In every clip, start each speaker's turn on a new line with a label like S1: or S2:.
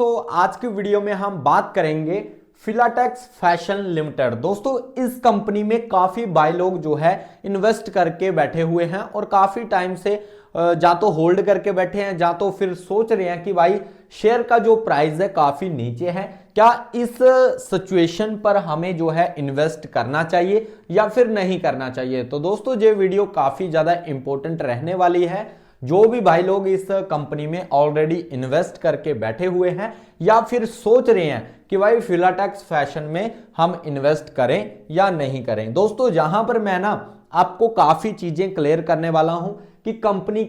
S1: तो आज की वीडियो में हम बात करेंगे फिलाटेक्स फैशन लिमिटेड। दोस्तों इस कंपनी में काफी भाई लोग जो है इन्वेस्ट करके बैठे हुए हैं और काफी टाइम से जा तो होल्ड करके बैठे हैं, जा तो फिर सोच रहे हैं कि भाई शेयर का जो प्राइस है काफी नीचे है, क्या इस सिचुएशन पर हमें जो है इन्वेस्ट करना चाहिए या फिर नहीं करना चाहिए। तो दोस्तों ये वीडियो काफी ज्यादा इंपॉर्टेंट रहने वाली है। जो भी भाई लोग इस कंपनी में ऑलरेडी इन्वेस्ट करके बैठे हुए हैं या फिर सोच रहे हैं कि भाई फिलाटेक्स फैशन में हम इन्वेस्ट करें या नहीं करें। दोस्तों जहां पर मैं ना आपको काफी चीजें क्लियर करने वाला हूं कि कंपनी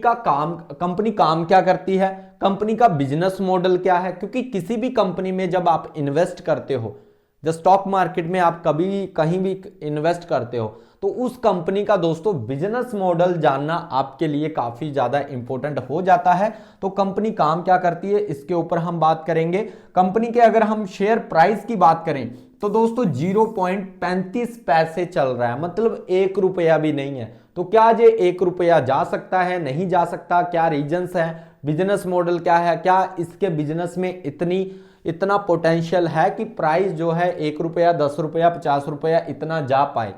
S1: काम क्या करती है, कंपनी का बिजनेस मॉडल क्या है। क्योंकि किसी भी कंपनी में जब आप इन्वेस्ट करते हो, जब स्टॉक मार्केट में आप कभी कहीं भी इन्वेस्ट करते हो, तो उस कंपनी का दोस्तों बिजनेस मॉडल जानना आपके लिए काफी ज्यादा इंपॉर्टेंट हो जाता है। तो कंपनी काम क्या करती है इसके ऊपर हम बात करेंगे। कंपनी के अगर हम शेयर प्राइस की बात करें तो दोस्तों 0.35 पैसे चल रहा है, मतलब 1 रुपया भी नहीं है। तो क्या ये 1 रुपया जा सकता है, नहीं जा सकता, क्या रीजंस है, बिजनेस मॉडल क्या है, क्या इसके बिजनेस में इतना पोटेंशियल है कि प्राइस जो है 1 रुपया, 10 रुपया, 50 रुपया इतना जा पाए।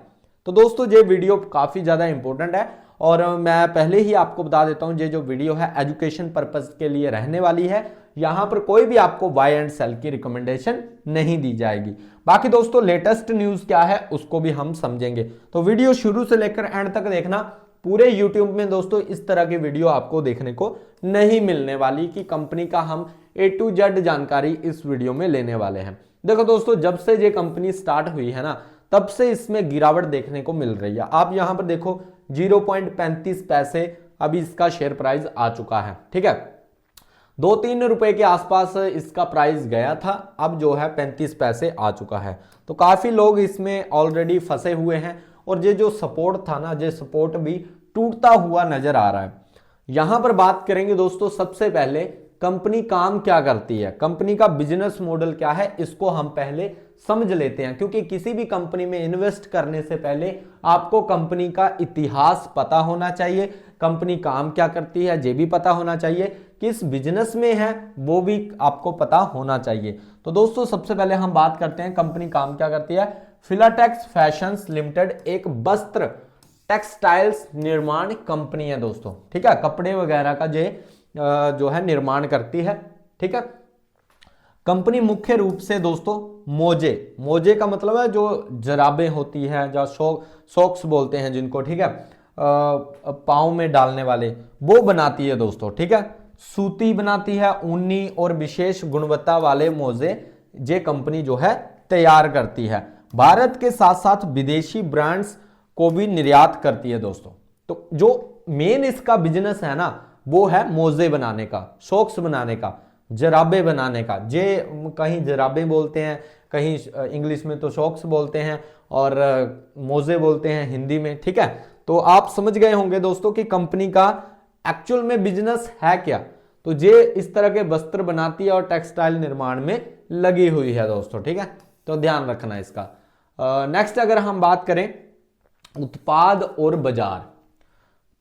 S1: तो दोस्तों ये वीडियो काफी ज्यादा इंपॉर्टेंट है और मैं पहले ही आपको बता देता हूं ये जो वीडियो है एजुकेशन पर्पस के लिए रहने वाली है। यहां पर कोई भी आपको बाय एंड सेल की रिकमेंडेशन नहीं दी जाएगी। बाकी दोस्तों लेटेस्ट न्यूज क्या है उसको भी हम समझेंगे, तो वीडियो शुरू से लेकर एंड तक देखना। पूरे YouTube में दोस्तों इस तरह की वीडियो आपको देखने को नहीं मिलने वाली कि कंपनी का हम A to Z जानकारी इस वीडियो में लेने वाले हैं। देखो दोस्तों जब से ये कंपनी स्टार्ट हुई है ना तब से इसमें गिरावट देखने को मिल रही है। आप यहां पर देखो 0.35 पैसे अभी इसका शेयर प्राइस आ चुका है, ठीक है। 2-3 रुपए के आसपास इसका प्राइस गया था, अब जो है 35 पैसे आ चुका है। तो काफी लोग इसमें ऑलरेडी फंसे हुए हैं और ये जो सपोर्ट था ना, ये सपोर्ट भी टूटता हुआ नजर आ रहा है। यहां पर बात करेंगे दोस्तों सबसे पहले कंपनी काम क्या करती है, कंपनी का बिजनेस मॉडल क्या है, इसको हम पहले समझ लेते हैं। क्योंकि किसी भी कंपनी में इन्वेस्ट करने से पहले आपको कंपनी का इतिहास पता होना चाहिए, कंपनी काम क्या करती है ये भी पता होना चाहिए, किस बिजनेस में है वो भी आपको पता होना चाहिए। तो दोस्तों सबसे पहले हम बात करते हैं कंपनी काम क्या करती है। फिलाटेक्स फैशंस लिमिटेड एक वस्त्र टेक्सटाइल्स निर्माण कंपनी है दोस्तों, ठीक है। कपड़े वगैरह का जो है निर्माण करती है, ठीक है। कंपनी मुख्य रूप से दोस्तों मोजे का मतलब है जो जराबें होती है, जो सॉक्स बोलते हैं जिनको, ठीक है, पाँव में डालने वाले, वो बनाती है दोस्तों, ठीक है। सूती बनाती है, ऊनी और विशेष गुणवत्ता वाले मोजे ये कंपनी जो है तैयार करती है। भारत के साथ साथ विदेशी ब्रांड्स को भी निर्यात करती है दोस्तों। तो जो मेन इसका बिजनेस है ना वो है मोजे बनाने का, सॉक्स बनाने का, जराबे बनाने का। जे कहीं जराबे बोलते हैं, कहीं इंग्लिश में तो सॉक्स बोलते हैं और मोजे बोलते हैं हिंदी में, ठीक है। तो आप समझ गए होंगे दोस्तों कि कंपनी का एक्चुअल में बिजनेस है क्या। तो ये इस तरह के वस्त्र बनाती है और टेक्सटाइल निर्माण में लगी हुई है दोस्तों, ठीक है। तो ध्यान रखना इसका। नेक्स्ट अगर हम बात करें उत्पाद और बाजार,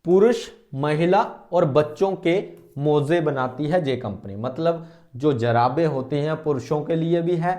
S1: पुरुष, महिला और बच्चों के मोजे बनाती है ये कंपनी। मतलब जो जराबे होती हैं पुरुषों के लिए भी है,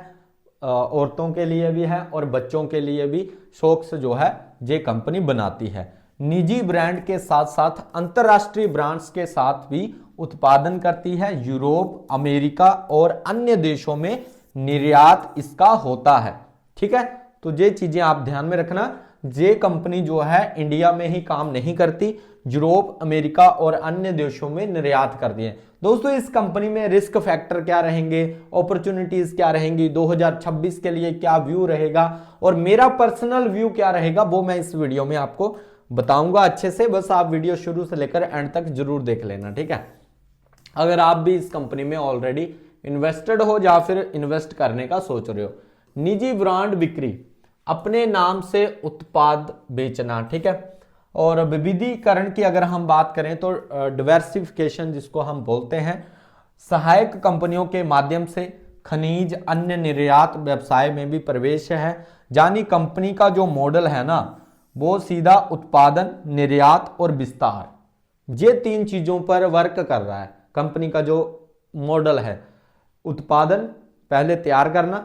S1: औरतों के लिए भी है और बच्चों के लिए भी सॉक्स जो है ये कंपनी बनाती है। निजी ब्रांड के साथ साथ अंतरराष्ट्रीय ब्रांड्स के साथ भी उत्पादन करती है। यूरोप, अमेरिका और अन्य देशों में निर्यात इसका होता है, ठीक है। तो ये चीजें आप ध्यान में रखना। ये कंपनी जो है इंडिया में ही काम नहीं करती, यूरोप, अमेरिका और अन्य देशों में निर्यात करती है। दोस्तों इस कंपनी में रिस्क फैक्टर क्या रहेंगे, अपॉर्चुनिटीज क्या रहेंगी, 2026 के लिए क्या व्यू रहेगा और मेरा पर्सनल व्यू क्या रहेगा, वो मैं इस वीडियो में आपको बताऊंगा अच्छे से। बस आप वीडियो शुरू से लेकर एंड तक जरूर देख लेना, ठीक है। अगर आप भी इस कंपनी में ऑलरेडी इन्वेस्टेड हो या फिर इन्वेस्ट करने का सोच रहे हो। निजी ब्रांड बिक्री, अपने नाम से उत्पाद बेचना, ठीक है। और विविधीकरण की अगर हम बात करें तो डिवर्सिफिकेशन जिसको हम बोलते हैं, सहायक कंपनियों के माध्यम से खनिज अन्य निर्यात व्यवसाय में भी प्रवेश है। यानी कंपनी का जो मॉडल है ना वो सीधा उत्पादन, निर्यात और विस्तार, ये 3 चीजों पर वर्क कर रहा है। कंपनी का जो मॉडल है उत्पादन पहले तैयार करना,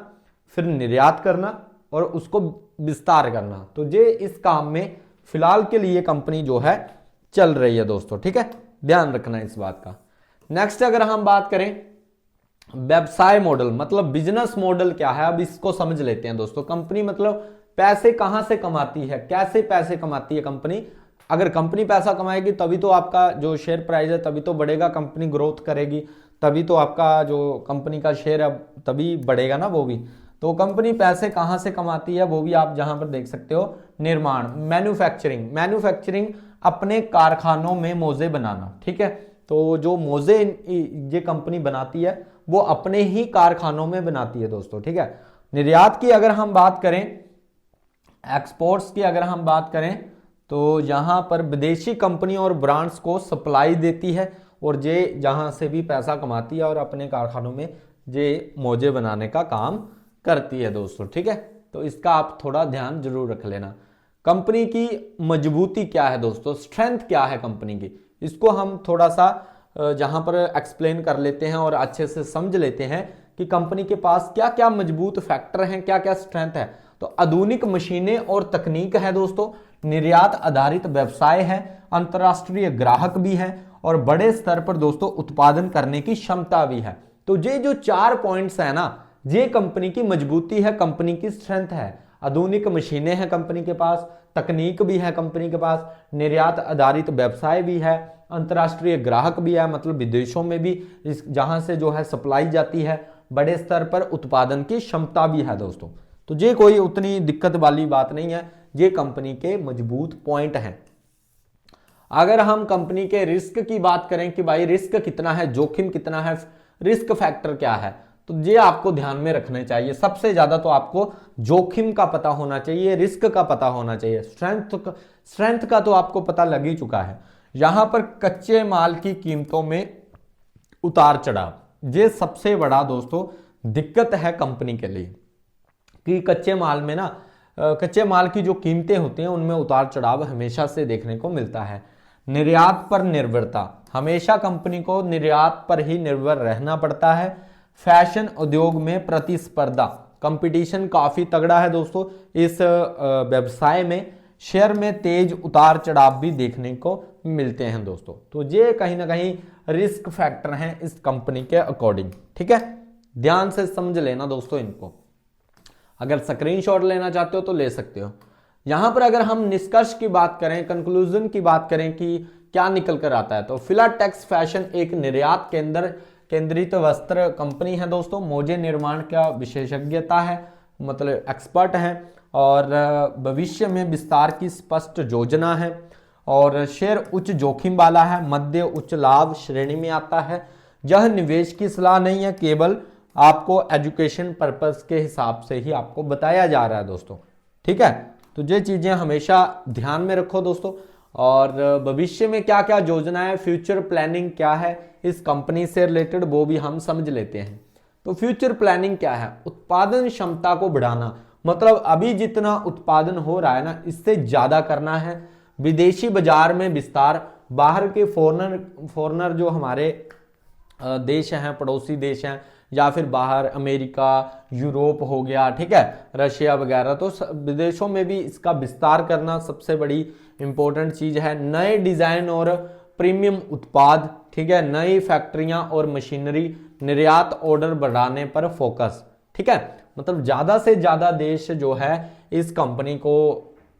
S1: फिर निर्यात करना और उसको विस्तार करना। तो ये इस काम में फिलहाल के लिए कंपनी जो है चल रही है दोस्तों, ठीक है, ध्यान रखना इस बात का। नेक्स्ट अगर हम बात करें व्यवसाय मॉडल, मतलब बिजनेस मॉडल क्या है, अब इसको समझ लेते हैं दोस्तों। कंपनी मतलब पैसे कहां से कमाती है, कैसे पैसे कमाती है कंपनी। अगर कंपनी पैसा कमाएगी तभी तो आपका जो शेयर प्राइस है तभी तो बढ़ेगा, कंपनी ग्रोथ करेगी तभी तो आपका जो कंपनी का शेयर है तभी बढ़ेगा ना वो भी। तो कंपनी पैसे कहां से कमाती है वो भी आप जहां पर देख सकते हो, निर्माण, मैन्युफैक्चरिंग, मैन्युफैक्चरिंग अपने कारखानों में मोजे बनाना, ठीक है। तो जो मोजे ये कंपनी बनाती है वो अपने ही कारखानों में बनाती है दोस्तों, ठीक है। निर्यात की अगर हम बात करें, एक्सपोर्ट्स की अगर हम बात करें, तो यहां पर विदेशी कंपनी और ब्रांड्स को सप्लाई देती है और ये जहां से भी पैसा कमाती है और अपने कारखानों में ये मोजे बनाने का काम करती है दोस्तों, ठीक है। तो इसका आप थोड़ा ध्यान जरूर रख लेना। कंपनी की मजबूती क्या है दोस्तों, स्ट्रेंथ क्या है कंपनी की, इसको हम थोड़ा सा जहां पर एक्सप्लेन कर लेते हैं और अच्छे से समझ लेते हैं कि कंपनी के पास क्या क्या मजबूत फैक्टर हैं, क्या क्या स्ट्रेंथ है। तो आधुनिक मशीनें और तकनीक है दोस्तों, निर्यात आधारित व्यवसाय है, अंतरराष्ट्रीय ग्राहक भी है और बड़े स्तर पर दोस्तों उत्पादन करने की क्षमता भी है। तो ये जो 4 पॉइंट्स है ना, ये कंपनी की मजबूती है, कंपनी की स्ट्रेंथ है। आधुनिक मशीनें हैं कंपनी के पास, तकनीक भी है कंपनी के पास, निर्यात आधारित व्यवसाय भी है, अंतरराष्ट्रीय ग्राहक भी है, मतलब विदेशों में भी जहां से जो है सप्लाई जाती है, बड़े स्तर पर उत्पादन की क्षमता भी है दोस्तों। तो ये कोई उतनी दिक्कत वाली बात नहीं है, ये कंपनी के मजबूत पॉइंट हैं। अगर हम कंपनी के रिस्क की बात करें कि भाई रिस्क कितना है, जोखिम कितना है, रिस्क फैक्टर क्या है, तो ये आपको ध्यान में रखने चाहिए। सबसे ज्यादा तो आपको जोखिम का पता होना चाहिए, रिस्क का पता होना चाहिए। स्ट्रेंथ का तो आपको पता लग ही चुका है। यहां पर कच्चे माल की कीमतों में उतार चढ़ाव, ये सबसे बड़ा दोस्तों दिक्कत है कंपनी के लिए कि कच्चे माल में ना, कच्चे माल की जो कीमतें होती हैं उनमें उतार चढ़ाव हमेशा से देखने को मिलता है। निर्यात पर निर्भरता, हमेशा कंपनी को निर्यात पर ही निर्भर रहना पड़ता है। फैशन उद्योग में प्रतिस्पर्धा, कंपटीशन काफी तगड़ा है दोस्तों इस व्यवसाय में। शेयर में तेज उतार चढ़ाव भी देखने को मिलते हैं दोस्तों। तो ये कहीं ना कहीं रिस्क फैक्टर हैं इस कंपनी के अकॉर्डिंग, ठीक है, ध्यान से समझ लेना दोस्तों इनको। अगर स्क्रीनशॉट लेना चाहते हो तो ले सकते हो। यहां पर अगर हम निष्कर्ष की बात करें, कंक्लूजन की बात करें कि क्या निकल कर आता है, तो फिलाटेक्स फैशन एक निर्यात केंद्रित वस्त्र कंपनी है दोस्तों। मोजे निर्माण का विशेषज्ञता है, मतलब एक्सपर्ट है और भविष्य में विस्तार की स्पष्ट योजना है। और शेयर उच्च जोखिम वाला है, मध्य उच्च लाभ श्रेणी में आता है। यह निवेश की सलाह नहीं है, केवल आपको एजुकेशन पर्पस के हिसाब से ही आपको बताया जा रहा है दोस्तों, ठीक है। तो ये चीजें हमेशा ध्यान में रखो दोस्तों। और भविष्य में क्या क्या योजना है, फ्यूचर प्लानिंग क्या है इस कंपनी से रिलेटेड, वो भी हम समझ लेते हैं। तो फ्यूचर प्लानिंग क्या है, उत्पादन क्षमता को बढ़ाना, मतलब अभी जितना उत्पादन हो रहा है ना इससे ज्यादा करना है। विदेशी बाजार में विस्तार, बाहर के फॉरनर जो हमारे देश हैं, पड़ोसी देश हैं, या फिर बाहर अमेरिका, यूरोप हो गया, ठीक है, रशिया वगैरह, तो विदेशों में भी इसका विस्तार करना सबसे बड़ी इंपॉर्टेंट चीज है। नए डिजाइन और प्रीमियम उत्पाद, ठीक है, नई फैक्ट्रियां और मशीनरी, निर्यात ऑर्डर बढ़ाने पर फोकस, ठीक है, मतलब ज्यादा से ज्यादा देश जो है इस कंपनी को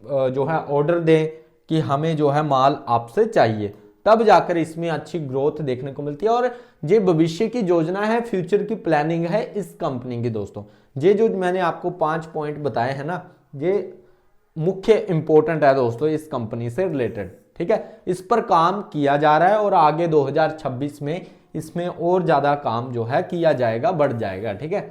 S1: जो है ऑर्डर दें कि हमें जो है माल आपसे चाहिए, तब जाकर इसमें अच्छी ग्रोथ देखने को मिलती है। और ये भविष्य की योजना है, फ्यूचर की प्लानिंग है इस कंपनी की दोस्तों। ये जो मैंने आपको 5 पॉइंट बताए हैं ना, ये मुख्य इंपॉर्टेंट है दोस्तों इस कंपनी से रिलेटेड, ठीक है। इस पर काम किया जा रहा है और आगे 2026 में इसमें और ज्यादा काम जो है किया जाएगा, बढ़ जाएगा, ठीक है।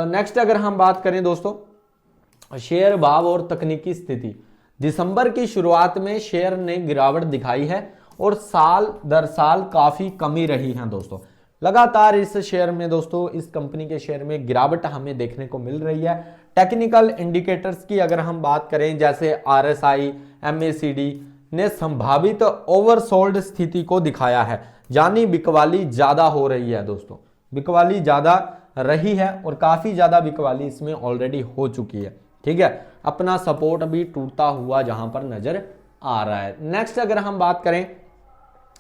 S1: नेक्स्ट अगर हम बात करें दोस्तों शेयर भाव और तकनीकी स्थिति, दिसंबर की शुरुआत में शेयर ने गिरावट दिखाई है और साल दर साल काफी कमी रही है दोस्तों। लगातार इस शेयर में दोस्तों, इस कंपनी के शेयर में गिरावट हमें देखने को मिल रही है। टेक्निकल इंडिकेटर्स की अगर हम बात करें, जैसे RSI, MACD ने संभावित ओवरसोल्ड स्थिति को दिखाया है, यानी बिकवाली ज्यादा हो रही है दोस्तों। बिकवाली ज़्यादा रही है और काफ़ी ज़्यादा बिकवाली इसमें ऑलरेडी हो चुकी है। ठीक है, अपना सपोर्ट अभी टूटता हुआ जहां पर नजर आ रहा है। नेक्स्ट अगर हम बात करें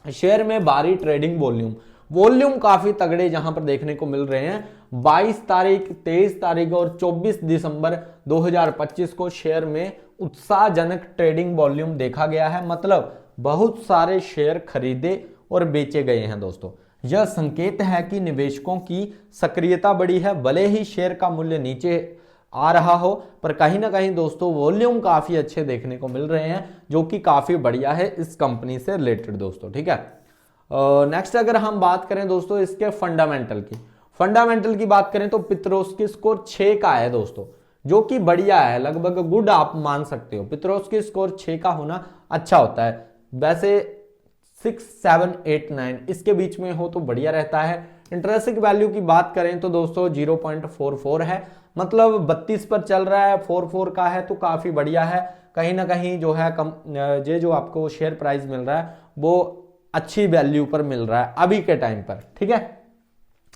S1: शेयर में बारी ट्रेडिंग वॉल्यूम काफी तगड़े जहां पर देखने को मिल रहे हैं। 22 तारीख, 23 तारीख और 24 दिसंबर 2025 को शेयर में उत्साहजनक ट्रेडिंग वॉल्यूम देखा गया है। मतलब बहुत सारे शेयर खरीदे और बेचे गए हैं दोस्तों। यह संकेत है कि निवेशकों की सक्रियता बढ़ी है। भले ही शेयर का मूल्य नीचे आ रहा हो, पर कहीं ना कहीं दोस्तों वॉल्यूम काफी अच्छे देखने को मिल रहे हैं, जो कि काफी बढ़िया है इस कंपनी से रिलेटेड दोस्तों। ठीक है, नेक्स्ट अगर हम बात करें दोस्तों इसके फंडामेंटल की बात करें तो पित्रोस्की स्कोर 6 का है दोस्तों, जो कि बढ़िया है, लगभग गुड आप मान सकते हो। पित्रोस्की स्कोर 6 का होना अच्छा होता है। वैसे 6, 7, 8, 9 इसके बीच में हो तो बढ़िया रहता है। इंट्रिंसिक वैल्यू की बात करें तो दोस्तों 0.44 है, मतलब 32 पर चल रहा है, 44 का है तो काफी बढ़िया है। कहीं ना कहीं जो है ये जो आपको शेयर प्राइस मिल रहा है वो अच्छी वैल्यू पर मिल रहा है अभी के टाइम पर। ठीक है,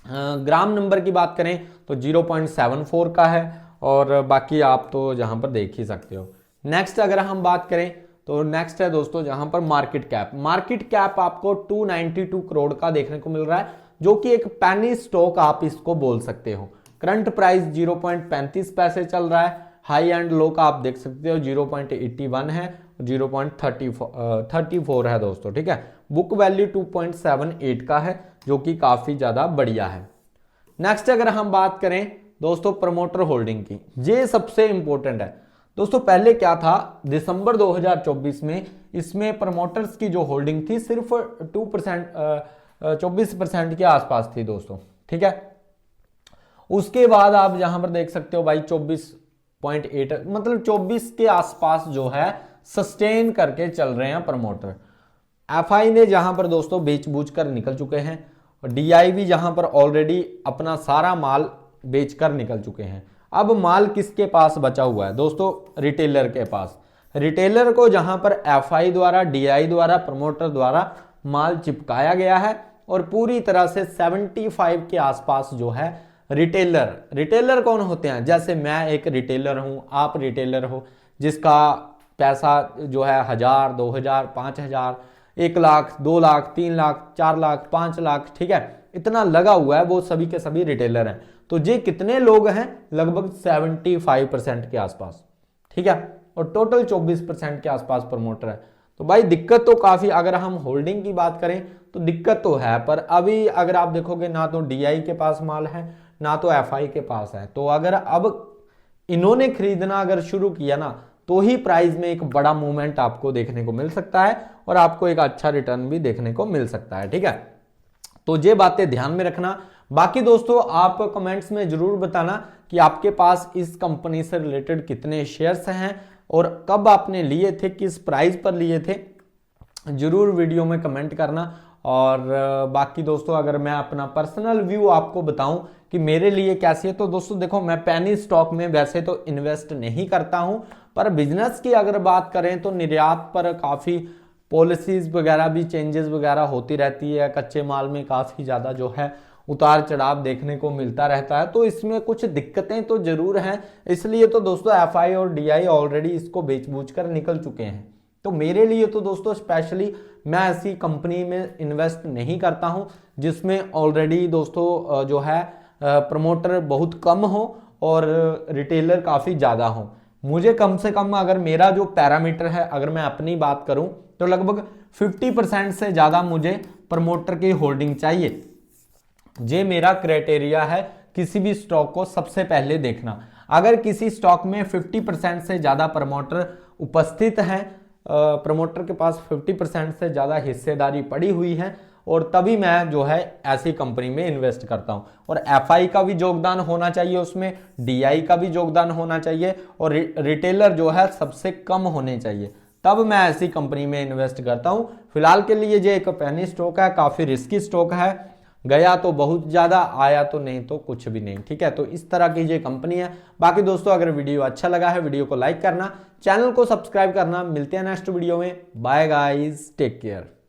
S1: ग्राम नंबर की बात करें तो 0.74 का है और बाकी आप तो जहां पर देख ही सकते हो। नेक्स्ट अगर हम बात करें तो नेक्स्ट है दोस्तों जहां पर मार्केट कैप आपको 292 करोड़ का देखने को मिल रहा है, जो कि एक पेनी स्टॉक आप इसको बोल सकते हो। करंट प्राइस 0.35 पैसे चल रहा है। हाई एंड लो का आप देख सकते हो 0.81 है, 0.34 है दोस्तों। ठीक है, बुक वैल्यू 2.78 का है, जो कि काफी ज्यादा बढ़िया है। नेक्स्ट अगर हम बात करें दोस्तों प्रमोटर होल्डिंग की, ये सबसे इंपॉर्टेंट है दोस्तों। पहले क्या था, दिसंबर 2024 में इसमें प्रमोटर्स की जो होल्डिंग थी सिर्फ 24% के आसपास थी दोस्तों। ठीक है, उसके बाद आप यहां पर देख सकते हो भाई 24.8, मतलब 24 के आसपास जो है सस्टेन करके चल रहे हैं प्रमोटर। एफआई ने जहां पर दोस्तों बेच बूझ कर निकल चुके हैं और डीआई भी जहां पर ऑलरेडी अपना सारा माल बेचकर निकल चुके हैं। अब माल किसके पास बचा हुआ है दोस्तों, रिटेलर के पास। रिटेलर को जहां पर एफआई द्वारा, डीआई द्वारा, प्रमोटर द्वारा माल चिपकाया गया है और पूरी तरह से 75 के आसपास जो है रिटेलर कौन होते हैं, जैसे मैं एक रिटेलर हूं, आप रिटेलर हो, जिसका पैसा जो है 1000, 2000, 5000, 1 लाख, 2 लाख, 3 लाख, 4 लाख, 5 लाख, ठीक है, इतना लगा हुआ है, वो सभी के सभी रिटेलर हैं। तो ये कितने लोग हैं, लगभग 75% के आसपास। ठीक है, और टोटल 24% के आसपास प्रमोटर है। तो भाई दिक्कत तो काफी, अगर हम होल्डिंग की बात करें तो दिक्कत तो है, पर अभी अगर आप देखोगे ना तो डीआई के पास माल है ना तो एफआई के पास है। तो अगर अब इन्होंने खरीदना अगर शुरू किया ना तो ही प्राइस में एक बड़ा मूवमेंट आपको देखने को मिल सकता है और आपको एक अच्छा रिटर्न भी देखने को मिल सकता है। ठीक है, तो ये बातें ध्यान में रखना। बाकी दोस्तों आप कमेंट्स में जरूर बताना कि आपके पास इस कंपनी से रिलेटेड कितने शेयर्स हैं और कब आपने लिए थे, किस प्राइस पर लिए थे, जरूर वीडियो में कमेंट करना। और बाकी दोस्तों अगर मैं अपना पर्सनल व्यू आपको बताऊं कि मेरे लिए कैसी है, तो दोस्तों देखो मैं पेनी स्टॉक में वैसे तो इन्वेस्ट नहीं करता हूं, पर बिजनेस की अगर बात करें तो निर्यात पर काफ़ी पॉलिसीज वगैरह भी चेंजेस वगैरह होती रहती है। कच्चे माल में काफ़ी ज़्यादा जो है उतार चढ़ाव देखने को मिलता रहता है, तो इसमें कुछ दिक्कतें तो जरूर हैं। इसलिए तो दोस्तों एफआई और डीआई ऑलरेडी इसको बेच बूझ कर निकल चुके हैं। तो मेरे लिए तो दोस्तों स्पेशली मैं ऐसी कंपनी में इन्वेस्ट नहीं करता हूं जिसमें ऑलरेडी दोस्तों जो है प्रमोटर बहुत कम हो और रिटेलर काफ़ी ज़्यादा हो। मुझे कम से कम अगर मेरा जो पैरामीटर है, अगर मैं अपनी बात करूं तो लगभग 50% से ज़्यादा मुझे प्रमोटर की होल्डिंग चाहिए। ये मेरा क्राइटेरिया है किसी भी स्टॉक को सबसे पहले देखना। अगर किसी स्टॉक में 50% से ज़्यादा प्रमोटर उपस्थित हैं, प्रमोटर के पास 50% से ज़्यादा हिस्सेदारी पड़ी हुई है, और तभी मैं जो है ऐसी कंपनी में इन्वेस्ट करता हूं। और एफआई का भी योगदान होना चाहिए उसमें, डीआई का भी योगदान होना चाहिए और रिटेलर जो है सबसे कम होने चाहिए, तब मैं ऐसी कंपनी में इन्वेस्ट करता हूं। फिलहाल के लिए ये एक पेनी स्टॉक है, काफ़ी रिस्की स्टॉक है, गया तो बहुत ज़्यादा, आया तो नहीं तो कुछ भी नहीं। ठीक है, तो इस तरह की ये कंपनी है। बाकी दोस्तों अगर वीडियो अच्छा लगा है वीडियो को लाइक करना, चैनल को सब्सक्राइब करना। मिलते हैं नेक्स्ट वीडियो में। Bye guys, take care.